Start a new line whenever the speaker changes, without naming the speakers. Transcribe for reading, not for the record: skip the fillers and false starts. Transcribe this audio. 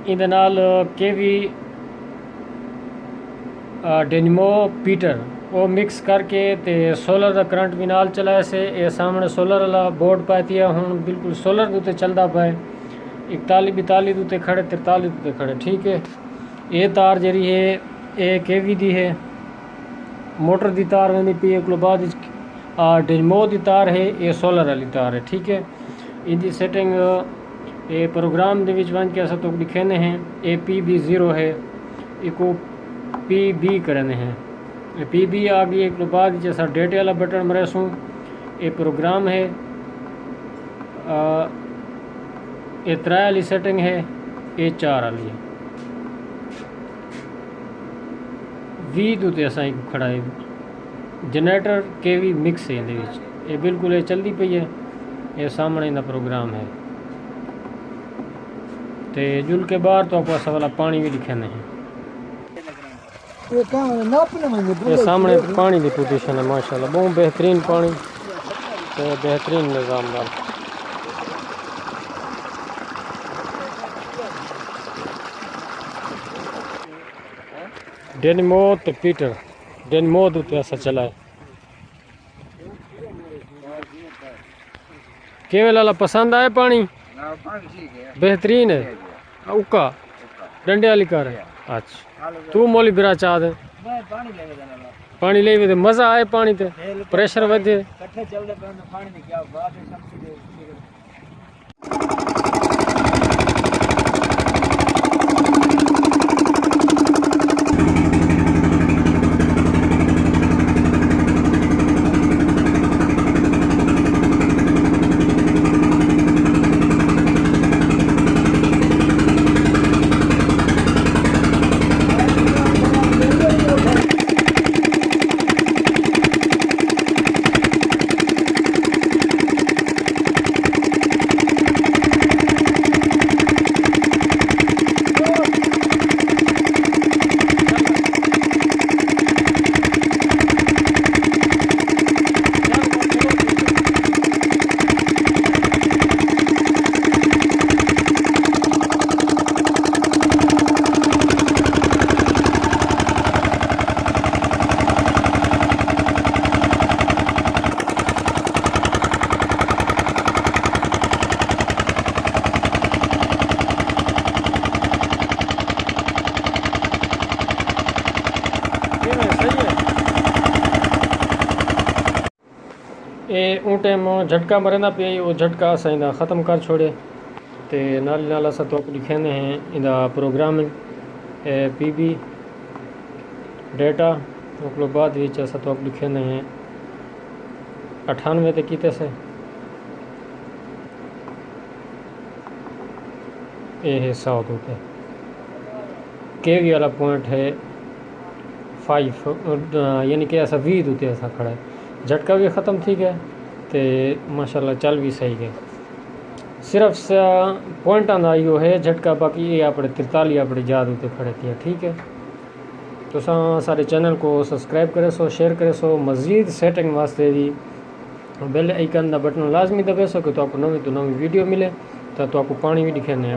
ਇਹਦੇ ਨਾਲ केवी ਡੈਨਮੋ ਪੀਟਰ ਉਹ ਮਿਕਸ ਕਰਕੇ ਤੇ ਸੋਲਰ ਦਾ ਕਰੰਟ ਵੀ ਨਾਲ ਚਲਾਇਆ ਸੇ। ਇਹ ਸਾਹਮਣੇ ਸੋਲਰ ਵਾਲਾ ਬੋਰਡ ਪਾਤੀ ਹੈ, ਹੁਣ ਬਿਲਕੁਲ ਸੋਲਰ ਦੇ ਉੱਤੇ ਚੱਲਦਾ ਪਿਆ। 41 42 ਦੇ ਉੱਤੇ ਖੜੇ, 43 ਦੇ ਉੱਤੇ ਖੜੇ, ਠੀਕ ਹੈ। ਇਹ ਤਾਰ ਜਿਹੜੀ ਹੈ ਇਹ केवी ਦੀ ਹੈ, मोटर की तार वेंदी पी। एक बाद डैनमो की तार है, ये सोलर वाली तार है, ठीक है। इनकी सेटिंग ये प्रोग्राम के वन के तो लिखेने हैं APB0 है, इसको PB करने हैं। PB आ गई। एक बाद जैसा डेटे वाला बटन मरेसूँ ये प्रोग्राम है। ये 3 वाली सेटिंग है, ये 4 वाली है। 20 उत्ते असा खड़ा है जनरेटर केवी मिक्स है ये बिल्कुल ये चलती पई है। ये सामने इनका प्रोग्राम है। तो जुल के बाहर तो आपको वाला पानी भी लिखे हैं। ये सामने पानी की पोजीशन है, माशाल्लाह बहुत बेहतरीन पानी, तो बेहतरीन निज़ाम दार। डैनमो तो पीटर डैनमो उत्ते ऐसा चला है। केवल वाला पसंद आए पानी? बेहतरीन है। उका डंडे वाली कार है। अच्छा तू मोली बिरा चाह दे पानी ले तो मज़ा आए पानी ते प्रेशर वधे। ये उन टाइम झटका मरना पे वो झटका असा इंदा ख़त्म कर छोड़े। तो नाल नाल असा तो लिखेंदे हैं इंदा प्रोग्रामिंग PB डेटा। उसके बाद असा तो लिखेंदे हैं 98 ते कीते से ये है 100 होते। केवी वाला पॉइंट है 5 यानी कि ऐसा 20 होते ऐसा खड़ा है। झटका भी ख़त्म थी गया तो माशाल्लाह चल भी सही गए। सिर्फ पॉइंटा का यो है झटका, बाकी ये अपने 43 अपने याद होते खड़े थे, ठीक है। तो सारे चैनल को सब्सक्राइब करे सो, शेयर करे सो। मज़ीद सेटिंग वास्ते भी बेल आइकन का बटन लाजमी दबे सो कि तो आपको नवी वीडियो मिले तो आपको पानी भी दिखे नहीं।